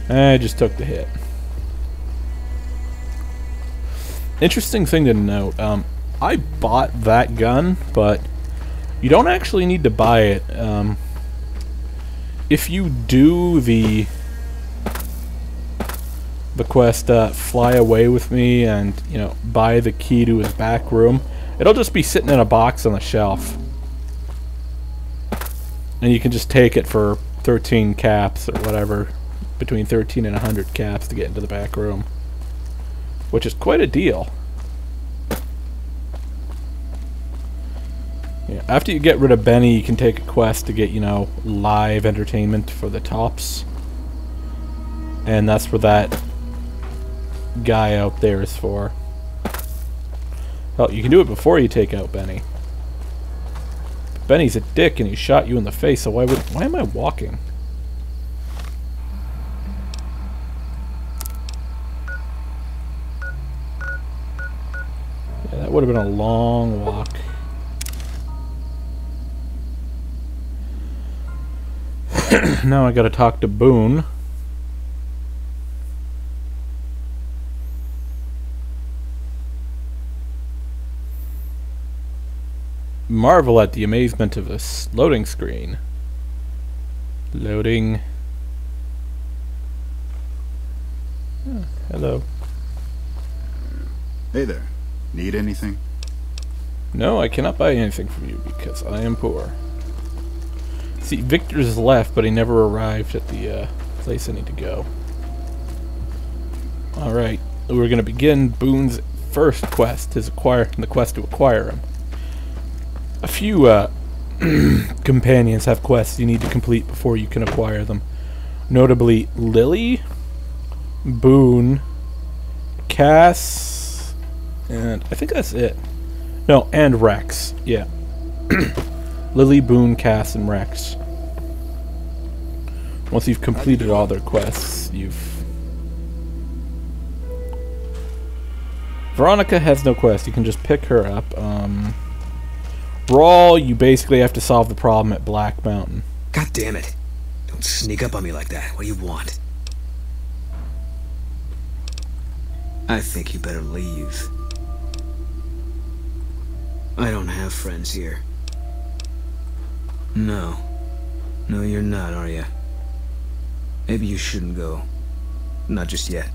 I just took the hit. Interesting thing to note, I bought that gun, but you don't actually need to buy it. If you do the quest, fly away with me and, you know, buy the key to his back room, it'll just be sitting in a box on the shelf. And you can just take it for 13 caps or whatever, between 13 and 100 caps to get into the back room. Which is quite a deal. Yeah, after you get rid of Benny, you can take a quest to get, you know, live entertainment for the tops. And that's what that guy out there is for. Oh, you can do it before you take out Benny. But Benny's a dick and he shot you in the face, so why am I walking? Yeah, that would have been a long walk. Now I gotta talk to Boone. Marvel at the amazement of this loading screen. Loading. Oh, hello. Hey there. Need anything? No, I cannot buy anything from you because I am poor. See, Victor's left, but he never arrived at the place I need to go. Alright, we're going to begin Boone's first quest, the quest to acquire him. A few companions have quests you need to complete before you can acquire them. Notably, Lily, Boone, Cass, and I think that's it. No, and Rex. Yeah. Lily, Boone, Cass, and Rex. Once you've completed all their quests, Veronica has no quest. You can just pick her up. Brawl, you basically have to solve the problem at Black Mountain. God damn it. Don't sneak up on me like that. What do you want? I think you better leave. I don't have friends here. No. No, you're not, are you? Maybe you shouldn't go. Not just yet.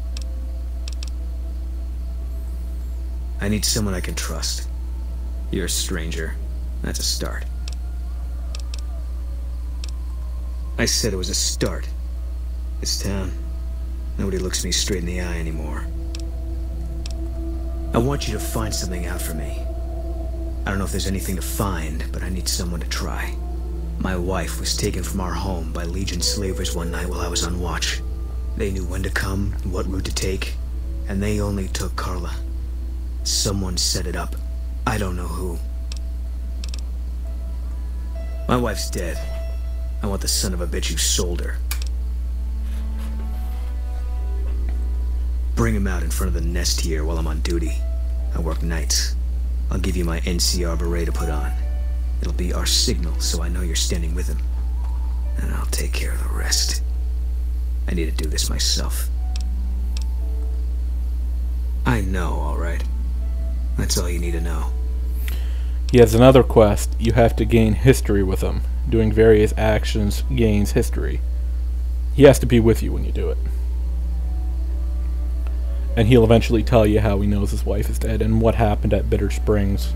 I need someone I can trust. You're a stranger. That's a start. I said it was a start. This town, nobody looks me straight in the eye anymore. I want you to find something out for me. I don't know if there's anything to find, but I need someone to try. My wife was taken from our home by Legion slavers one night while I was on watch. They knew when to come and what route to take, and they only took Carla. Someone set it up. I don't know who. My wife's dead. I want the son of a bitch who sold her. Bring him out in front of the nest here while I'm on duty. I work nights. I'll give you my NCR beret to put on. It'll be our signal so I know you're standing with him. And I'll take care of the rest. I need to do this myself. I know, alright. That's all you need to know. He has another quest. You have to gain history with him. Doing various actions gains history. He has to be with you when you do it. And he'll eventually tell you how he knows his wife is dead and what happened at Bitter Springs.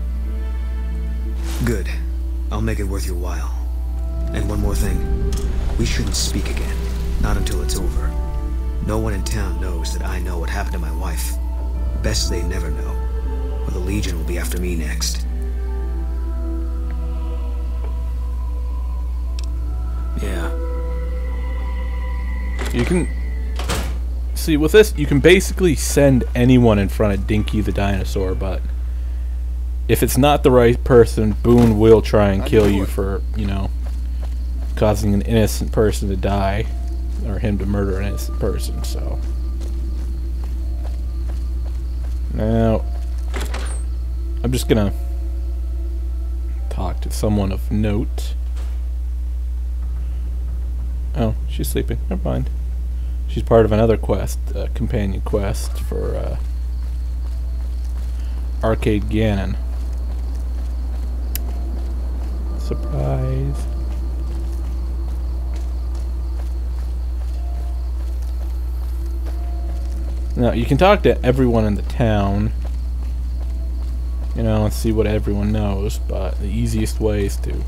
Good. I'll make it worth your while. And one more thing. We shouldn't speak again. Not until it's over. No one in town knows that I know what happened to my wife. Best they never know. Or the Legion will be after me next. Yeah. You can... See, with this, you can basically send anyone in front of Dinky the dinosaur, but if it's not the right person, Boone will try and kill you for, you know, causing an innocent person to die, or him to murder an innocent person, so. Now, I'm just gonna talk to someone of note. Oh, she's sleeping. Never mind. She's part of another quest, companion quest for Arcade Gannon. Surprise. Now, you can talk to everyone in the town, you know, and see what everyone knows, but the easiest way is to...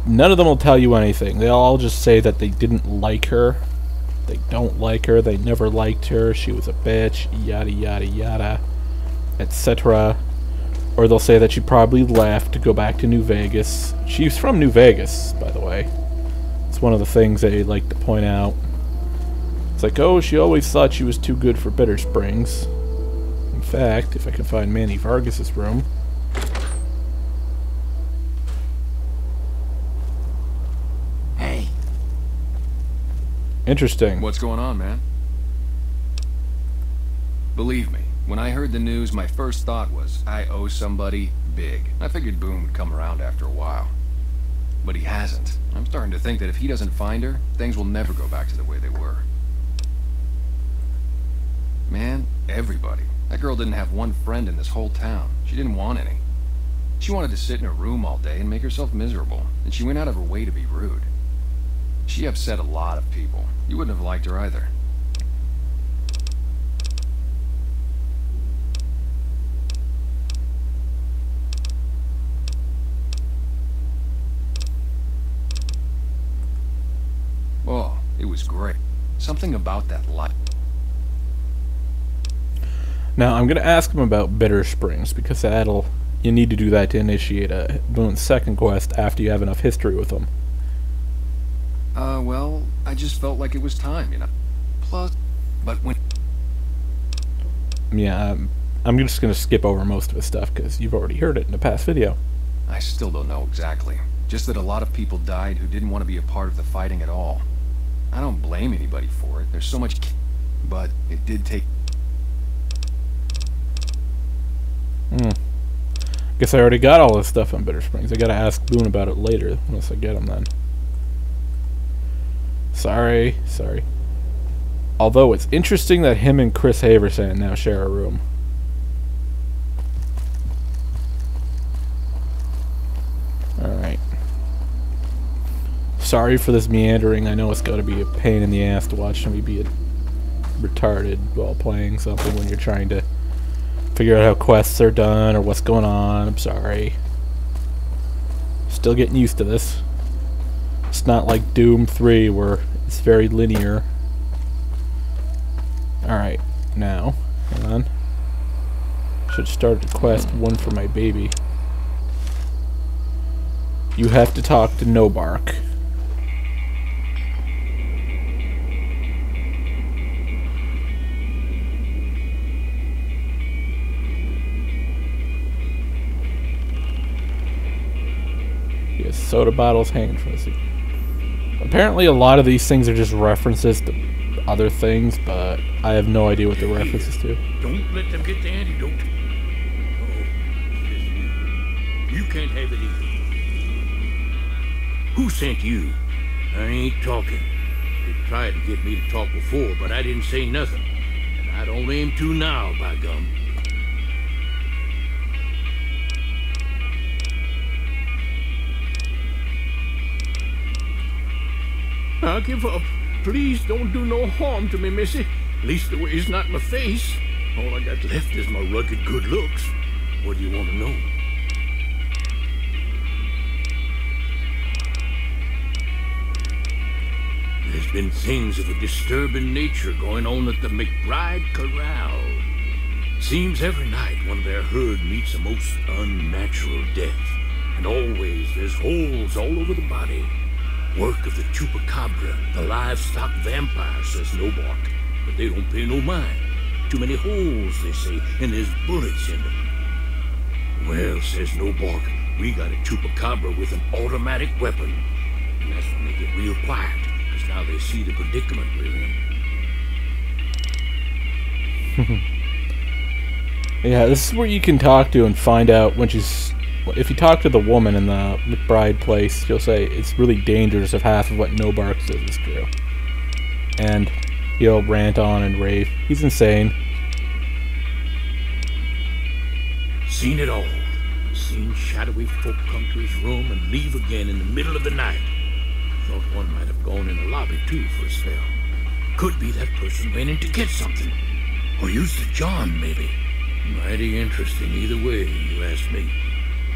None of them will tell you anything. They'll all just say that they didn't like her. They don't like her. They never liked her. She was a bitch. Yada, yada, yada. Etc. Or they'll say that she probably left to go back to New Vegas. She's from New Vegas, by the way. It's one of the things they like to point out. It's like, oh, she always thought she was too good for Bitter Springs. In fact, if I can find Manny Vargas's room... Hey. Interesting. What's going on, man? Believe me, when I heard the news, my first thought was, I owe somebody big. I figured Boone would come around after a while. But he hasn't. I'm starting to think that if he doesn't find her, things will never go back to the way they were. Man, everybody. That girl didn't have one friend in this whole town. She didn't want any. She wanted to sit in her room all day and make herself miserable, and she went out of her way to be rude. She upset a lot of people. You wouldn't have liked her either. Oh, it was great. Something about that light. Now, I'm going to ask him about Bitter Springs, because that'll... You need to do that to initiate Boone's second quest after you have enough history with him. Well, I just felt like it was time, you know. Plus, but when... Yeah, I'm just going to skip over most of his stuff, because you've already heard it in the past video. I still don't know exactly. Just that a lot of people died who didn't want to be a part of the fighting at all. I don't blame anybody for it. There's so much... But it did take... Guess I already got all this stuff on Bitter Springs. I gotta ask Boone about it later, once I get him then. Sorry. Although it's interesting that him and Chris Haversan now share a room. Alright. Sorry for this meandering. I know it's gotta be a pain in the ass to watch me be retarded while playing something when you're trying to figure out how quests are done or what's going on. I'm sorry. Still getting used to this. It's not like Doom 3 where it's very linear. Alright, now, hang on. Should start a quest, one for my baby. You have to talk to No Bark. He has soda bottles hanging from his... Apparently a lot of these things are just references to other things, but I have no idea what they're references to. Don't let them get the antidote. Oh, it's you. You can't have it either. Who sent you? I ain't talking. They tried to get me to talk before, but I didn't say nothing. And I don't aim to now, by gum. I'll give up. Please don't do no harm to me, missy. At least the way it's not my face. All I got left is my rugged good looks. What do you want to know? There's been things of a disturbing nature going on at the McBride Corral. Seems every night one of their herd meets a most unnatural death. And always there's holes all over the body. Work of the chupacabra, the livestock vampire, says No Bark. But they don't pay no mind. Too many holes, they say, and there's bullets in them. Well, says No Bark, we got a chupacabra with an automatic weapon. And that's when they get real quiet, because now they see the predicament we're in. Yeah, this is where you can talk to and find out when she's... If you talk to the woman in the McBride place, she'll say it's really dangerous if half of what No Bark says is true. And he'll rant on and rave. He's insane. Seen it all. Seen shadowy folk come to his room and leave again in the middle of the night. Thought one might have gone in the lobby too for a spell. Could be that person went in to get something. Or used the John, maybe. Mighty interesting either way, you ask me.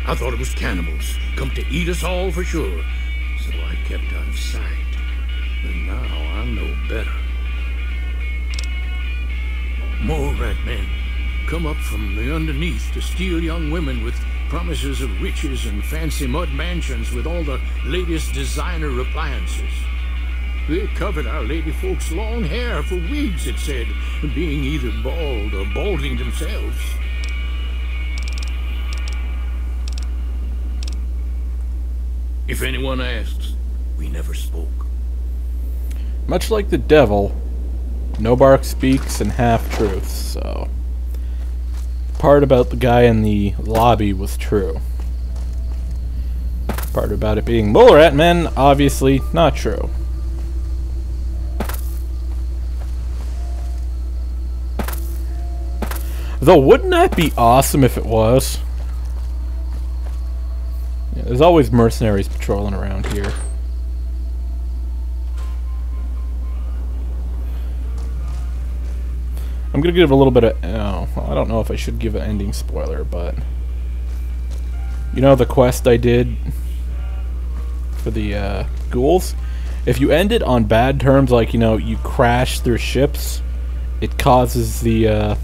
I thought it was cannibals, come to eat us all for sure. So I kept out of sight. But now I know better. More rat men come up from the underneath to steal young women with promises of riches and fancy mud mansions with all the latest designer appliances. They covered our lady folks' long hair for wigs, it said, being either bald or balding themselves. If anyone asks, we never spoke. Much like the devil, Nobark speaks in half-truths, so... Part about the guy in the lobby was true. Part about it being mole rat men, obviously not true. Though, wouldn't that be awesome if it was? Yeah, there's always mercenaries patrolling around here. I'm gonna give a little bit of... Oh, well, I don't know if I should give an ending spoiler, but... You know the quest I did for the ghouls? If you end it on bad terms, like, you know, you crash their ships, it causes the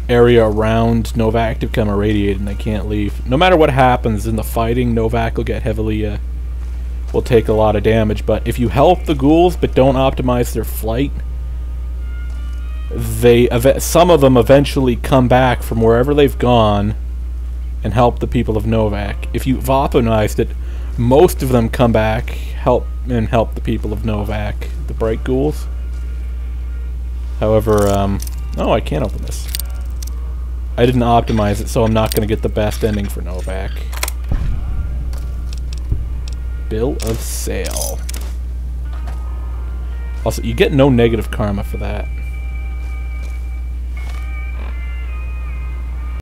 area around Novak to become irradiated and they can't leave. No matter what happens in the fighting, Novak will get heavily... will take a lot of damage, but if you help the ghouls but don't optimize their flight... some of them eventually come back from wherever they've gone and help the people of Novak. If you've optimized it, most of them come back, help the people of Novak, the bright ghouls. However, oh, I can't open this. I didn't optimize it, so I'm not going to get the best ending for Novak. Bill of sale. Also, you get no negative karma for that.